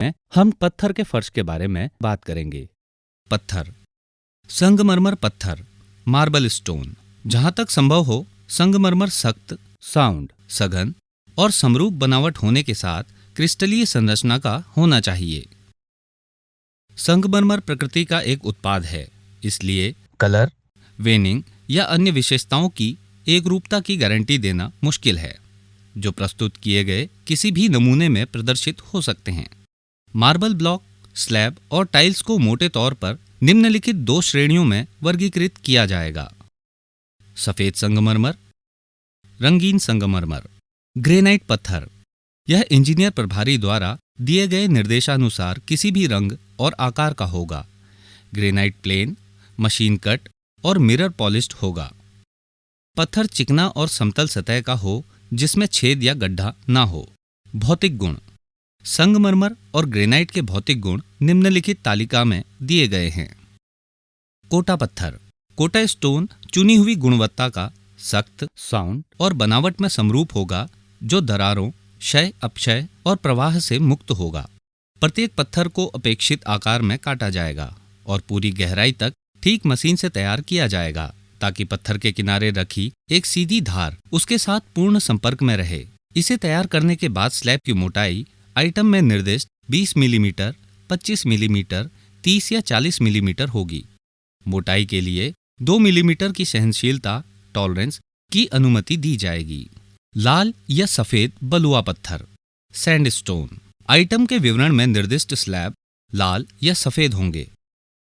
में हम पत्थर के फर्श के बारे में बात करेंगे। पत्थर, संगमरमर पत्थर, मार्बल स्टोन। जहां तक संभव हो संगमरमर सख्त, साउंड, सघन और समरूप बनावट होने के साथ क्रिस्टलीय संरचना का होना चाहिए। संगमरमर प्रकृति का एक उत्पाद है, इसलिए कलर, वेनिंग या अन्य विशेषताओं की एकरूपता की गारंटी देना मुश्किल है, जो प्रस्तुत किए गए किसी भी नमूने में प्रदर्शित हो सकते हैं। मार्बल ब्लॉक, स्लैब और टाइल्स को मोटे तौर पर निम्नलिखित 2 श्रेणियों में वर्गीकृत किया जाएगा। सफेद संगमरमर, रंगीन संगमरमर। ग्रेनाइट पत्थर, यह इंजीनियर प्रभारी द्वारा दिए गए निर्देशानुसार किसी भी रंग और आकार का होगा। ग्रेनाइट प्लेन, मशीन कट और मिरर पॉलिश्ड होगा। पत्थर चिकना और समतल सतह का हो जिसमें छेद या गड्ढा ना हो। भौतिक गुण, संगमरमर और ग्रेनाइट के भौतिक गुण निम्नलिखित तालिका में दिए गए हैं। कोटा पत्थर, कोटा स्टोन चुनी हुई गुणवत्ता का, सख्त, साउंड और बनावट में समरूप होगा, जो दरारों, क्षय, अपक्षय और प्रवाह से मुक्त होगा। प्रत्येक पत्थर को अपेक्षित आकार में काटा जाएगा और पूरी गहराई तक ठीक मशीन से तैयार किया जाएगा, ताकि पत्थर के किनारे रखी एक सीधी धार उसके साथ पूर्ण संपर्क में रहे। इसे तैयार करने के बाद स्लैब की मोटाई आइटम में निर्दिष्ट 20 मिलीमीटर, 25 मिलीमीटर, 30 या 40 मिलीमीटर होगी। मोटाई के लिए 2 मिलीमीटर की सहनशीलता, टॉलरेंस की अनुमति दी जाएगी। लाल या सफेद बलुआ पत्थर, सैंडस्टोन। आइटम के विवरण में निर्दिष्ट स्लैब लाल या सफेद होंगे।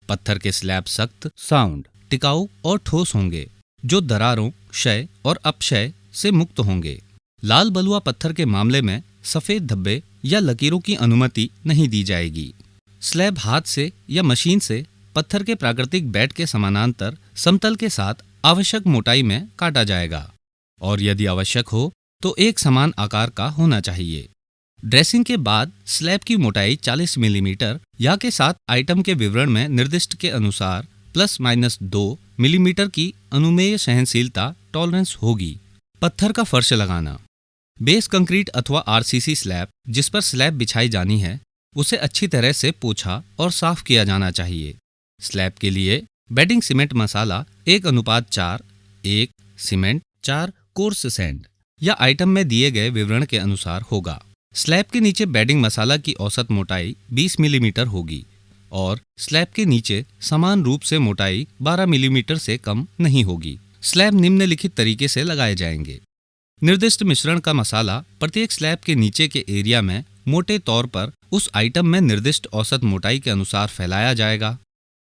पत्थर के स्लैब सख्त, साउंड, टिकाऊ और ठोस होंगे, जो दरारों, क्षय और अपक्षय से मुक्त होंगे। लाल बलुआ पत्थर के मामले में सफेद धब्बे या लकीरों की अनुमति नहीं दी जाएगी। स्लैब हाथ से या मशीन से पत्थर के प्राकृतिक बेड के समानांतर समतल के साथ आवश्यक मोटाई में काटा जाएगा और यदि आवश्यक हो तो एक समान आकार का होना चाहिए। ड्रेसिंग के बाद स्लैब की मोटाई 40 मिलीमीटर या के साथ आइटम के विवरण में निर्दिष्ट के अनुसार ±2 मिलीमीटर की अनुमेय सहनशीलता, टॉलरेंस होगी। पत्थर का फर्श लगाना, बेस कंक्रीट अथवा आरसीसी स्लैब जिस पर स्लैब बिछाई जानी है, उसे अच्छी तरह से पोंछा और साफ किया जाना चाहिए। स्लैब के लिए बेडिंग सीमेंट मसाला 1:4, 1 सीमेंट 4 कोर्स सैंड या आइटम में दिए गए विवरण के अनुसार होगा। स्लैब के नीचे बेडिंग मसाला की औसत मोटाई 20 मिलीमीटर होगी और स्लैब के नीचे समान रूप से मोटाई 12 मिलीमीटर से कम नहीं होगी। स्लैब निम्नलिखित तरीके से लगाए जाएंगे। निर्दिष्ट मिश्रण का मसाला प्रत्येक स्लैब के नीचे के एरिया में मोटे तौर पर उस आइटम में निर्दिष्ट औसत मोटाई के अनुसार फैलाया जाएगा।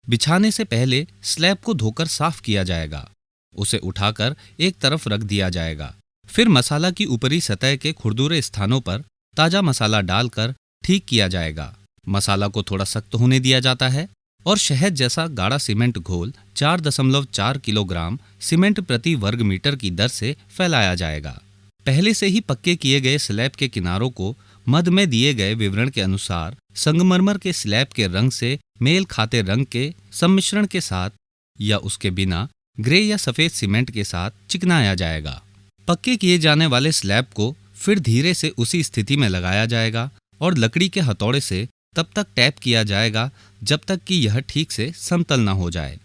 बिछाने से पहले स्लैब को धोकर साफ किया जाएगा। उसे उठाकर एक तरफ रख दिया जाएगा। फिर मसाला की ऊपरी सतह के खुरदुरे स्थानों पर ताजा मसाला डालकर ठीक किया जाएगा। मसाला को थोड़ा सख्त होने दिया जाता है और शहद जैसा गाढ़ा सीमेंट घोल 4.4 किलोग्राम सीमेंट प्रति वर्ग मीटर की दर से फैलाया जाएगा। पहले से ही पक्के किए गए स्लैब के किनारों को मध्य में दिए गए विवरण के अनुसार संगमरमर के स्लैब के रंग से मेल खाते रंग के सम्मिश्रण के साथ या उसके बिना ग्रे या सफेद सीमेंट के साथ चिकनाया जाएगा। पक्के किए जाने वाले स्लैब को फिर धीरे से उसी स्थिति में लगाया जाएगा और लकड़ी के हथौड़े से तब तक टैप किया जाएगा जब तक कि यह ठीक से समतल न हो जाए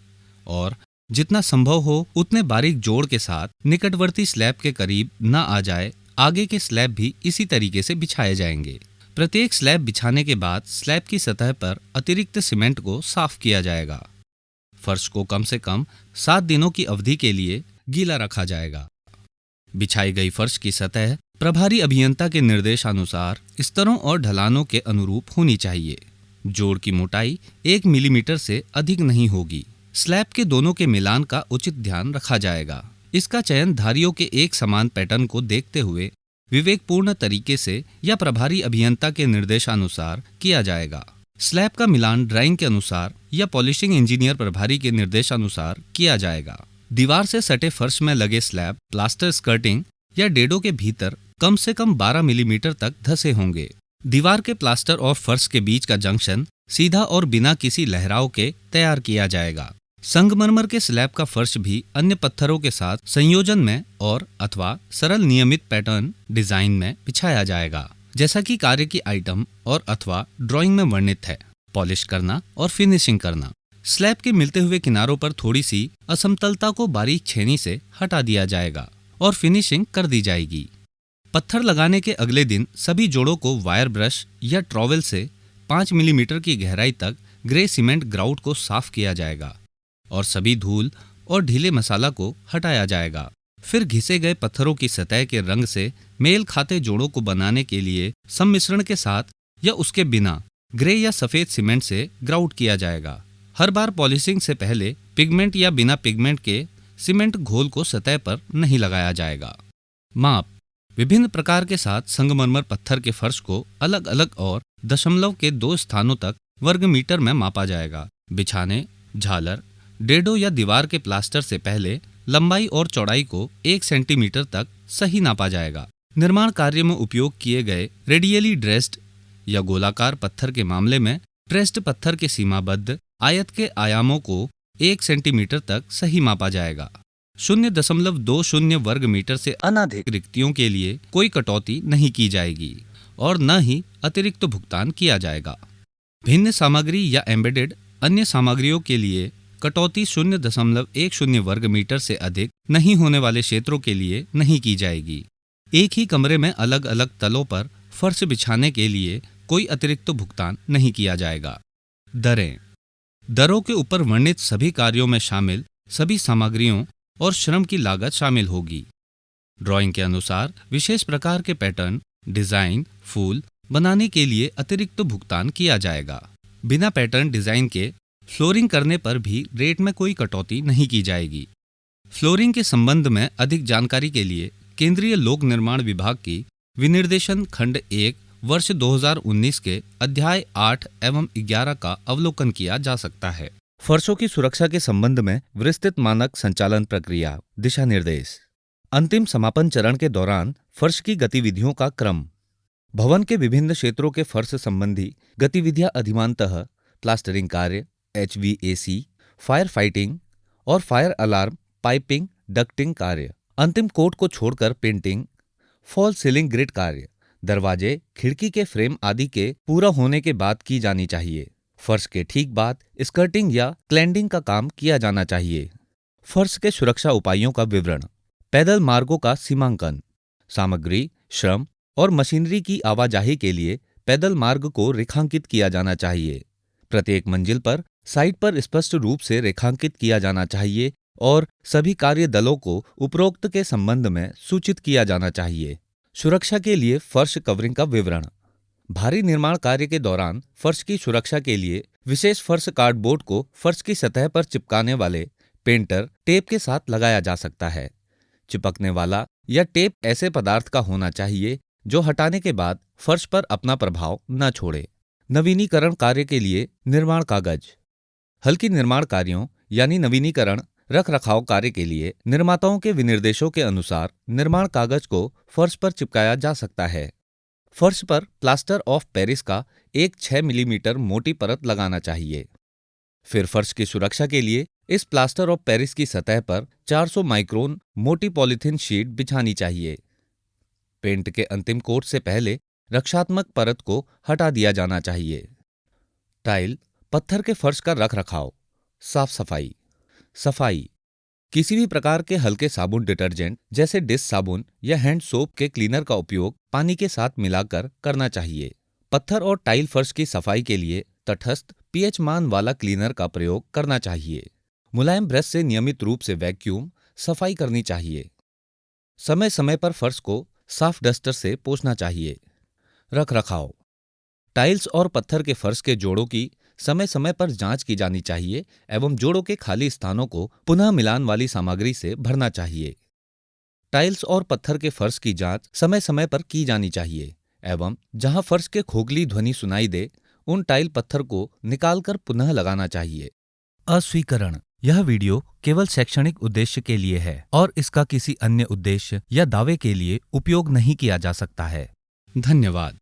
और जितना संभव हो उतने बारीक जोड़ के साथ निकटवर्ती स्लैब के करीब न आ जाए। आगे के स्लैब भी इसी तरीके से बिछाए जाएंगे। प्रत्येक स्लैब बिछाने के बाद स्लैब की सतह पर अतिरिक्त सीमेंट को साफ किया जाएगा। फर्श को कम से कम 7 दिनों की अवधि के लिए गीला रखा जाएगा। बिछाई गई फर्श की सतह प्रभारी अभियंता के निर्देशानुसार स्तरों और ढलानों के अनुरूप होनी चाहिए। जोड़ की मोटाई 1 मिलीमीटर से अधिक नहीं होगी। स्लैब के दोनों के मिलान का उचित ध्यान रखा जाएगा। इसका चयन धारियों के एक समान पैटर्न को देखते हुए विवेकपूर्ण तरीके से या प्रभारी अभियंता के निर्देशानुसार किया जाएगा। स्लैब का मिलान ड्राइंग के अनुसार या पॉलिशिंग इंजीनियर प्रभारी के निर्देशानुसार किया जाएगा। दीवार से सटे फर्श में लगे स्लैब प्लास्टर स्कर्टिंग या डेडो के भीतर कम से कम 12 मिलीमीटर तक धंसे होंगे। दीवार के प्लास्टर और फर्श के बीच का जंक्शन सीधा और बिना किसी लहराव के तैयार किया जाएगा। संगमरमर के स्लैब का फर्श भी अन्य पत्थरों के साथ संयोजन में और अथवा सरल नियमित पैटर्न डिजाइन में बिछाया जाएगा। जैसा कि कार्य की आइटम और अथवा ड्राइंग में वर्णित है। पॉलिश करना और फिनिशिंग करना। स्लैब के मिलते हुए किनारों पर थोड़ी सी असमतलता को बारीक छेनी से हटा दिया जाएगा और फिनिशिंग कर दी जाएगी। पत्थर लगाने के अगले दिन सभी जोड़ों को वायर ब्रश या ट्रॉवेल से 5 मिलीमीटर की गहराई तक ग्रे सीमेंट ग्राउट को साफ किया जाएगा और सभी धूल और ढीले मसाला को हटाया जाएगा। फिर घिसे गए पत्थरों की सतह के रंग से मेल खाते जोड़ों को बनाने के लिए सम्मिश्रण के साथ या उसके बिना ग्रे या सफेद सीमेंट से ग्राउट किया जाएगा। हर बार पॉलिशिंग से पहले पिगमेंट या बिना पिगमेंट के सीमेंट घोल को सतह पर नहीं लगाया जाएगा। माप। विभिन्न प्रकार के साथ संगमरमर पत्थर के फर्श को अलग अलग और दशमलव के 2 स्थानों तक वर्ग मीटर में मापा जाएगा। बिछाने, झालर, डेडो या दीवार के प्लास्टर से पहले लंबाई और चौड़ाई को 1 सेंटीमीटर तक सही नापा जाएगा। निर्माण कार्य में उपयोग किए गए रेडियली ड्रेस्ड या गोलाकार पत्थर के मामले में ड्रेस्ड पत्थर के सीमाबद्ध आयत के आयामों को 1 सेंटीमीटर तक सही मापा जाएगा। 0.20 वर्ग मीटर से अनधिक रिक्तियों के लिए कोई कटौती नहीं की जाएगी और न ही अतिरिक्त भुगतान किया जाएगा। भिन्न सामग्री या एम्बेडेड अन्य सामग्रियों के लिए कटौती 0.10 वर्ग मीटर से अधिक नहीं होने वाले क्षेत्रों के लिए नहीं की जाएगी। एक ही कमरे में अलग अलग तलों पर फर्श बिछाने के लिए कोई अतिरिक्त भुगतान नहीं किया जाएगा। दरें। दरों के ऊपर वर्णित सभी कार्यों में शामिल सभी सामग्रियों और श्रम की लागत शामिल होगी। ड्राइंग के अनुसार विशेष प्रकार के पैटर्न, डिजाइन, फूल बनाने के लिए अतिरिक्त भुगतान किया जाएगा। बिना पैटर्न डिजाइन के फ्लोरिंग करने पर भी रेट में कोई कटौती नहीं की जाएगी। फ्लोरिंग के संबंध में अधिक जानकारी के लिए केंद्रीय लोक निर्माण विभाग की विनिर्देशन खंड 1 वर्ष 2019 के अध्याय 8 एवं 11 का अवलोकन किया जा सकता है। फर्शों की सुरक्षा के संबंध में विस्तृत मानक संचालन प्रक्रिया, दिशा निर्देश। अंतिम समापन चरण के दौरान फर्श की गतिविधियों का क्रम। भवन के विभिन्न क्षेत्रों के फर्श संबंधी गतिविधियां अधिमानतः प्लास्टरिंग कार्य, HVAC, फायर फाइटिंग और फायर अलार्म, पाइपिंग, डक्टिंग कार्य, अंतिम कोट को छोड़कर पेंटिंग, फॉल सीलिंग ग्रिड कार्य, दरवाजे, खिड़की के फ्रेम आदि के पूरा होने के बाद की जानी चाहिए। फर्श के ठीक बाद स्कर्टिंग या क्लैंडिंग का काम किया जाना चाहिए। फर्श के सुरक्षा उपायों का विवरण। पैदल मार्गों का सीमांकन। सामग्री, श्रम और मशीनरी की आवाजाही के लिए पैदल मार्ग को रेखांकित किया जाना चाहिए। प्रत्येक मंजिल पर साइट पर स्पष्ट रूप से रेखांकित किया जाना चाहिए और सभी कार्य दलों को उपरोक्त के संबंध में सूचित किया जाना चाहिए। सुरक्षा के लिए फर्श कवरिंग का विवरण। भारी निर्माण कार्य के दौरान फर्श की सुरक्षा के लिए विशेष फर्श कार्डबोर्ड को फर्श की सतह पर चिपकाने वाले पेंटर टेप के साथ लगाया जा सकता है। चिपकने वाला या टेप ऐसे पदार्थ का होना चाहिए जो हटाने के बाद फर्श पर अपना प्रभाव न छोड़े। नवीनीकरण कार्य के लिए निर्माण कागज। हल्की निर्माण कार्यों यानी नवीनीकरण रख रखाव कार्य के लिए निर्माताओं के विनिर्देशों के अनुसार निर्माण कागज को फर्श पर चिपकाया जा सकता है। फर्श पर प्लास्टर ऑफ पेरिस का एक 6 मिलीमीटर मोटी परत लगाना चाहिए। फिर फर्श की सुरक्षा के लिए इस प्लास्टर ऑफ पेरिस की सतह पर 400 माइक्रोन मोटी पॉलीथीन शीट बिछानी चाहिए। पेंट के अंतिम कोट से पहले रक्षात्मक परत को हटा दिया जाना चाहिए। टाइल, पत्थर के फर्श का रख रखाव, साफ सफाई। सफाई। किसी भी प्रकार के हल्के साबुन डिटर्जेंट जैसे डिश साबुन या हैंड सोप के क्लीनर का उपयोग पानी के साथ मिलाकर करना चाहिए। पत्थर और टाइल फर्श की सफाई के लिए तटस्थ pH मान वाला क्लीनर का प्रयोग करना चाहिए। मुलायम ब्रश से नियमित रूप से वैक्यूम सफाई करनी चाहिए। समय समय पर फर्श को साफ डस्टर से पोंछना चाहिए। रख रखाव। टाइल्स और पत्थर के फर्श के जोड़ों की समय समय पर जांच की जानी चाहिए एवं जोड़ों के खाली स्थानों को पुनः मिलान वाली सामग्री से भरना चाहिए। टाइल्स और पत्थर के फर्श की जांच समय समय पर की जानी चाहिए एवं जहां फर्श के खोखली ध्वनि सुनाई दे उन टाइल पत्थर को निकालकर पुनः लगाना चाहिए। अस्वीकरण। यह वीडियो केवल शैक्षणिक उद्देश्य के लिए है और इसका किसी अन्य उद्देश्य या दावे के लिए उपयोग नहीं किया जा सकता है। धन्यवाद।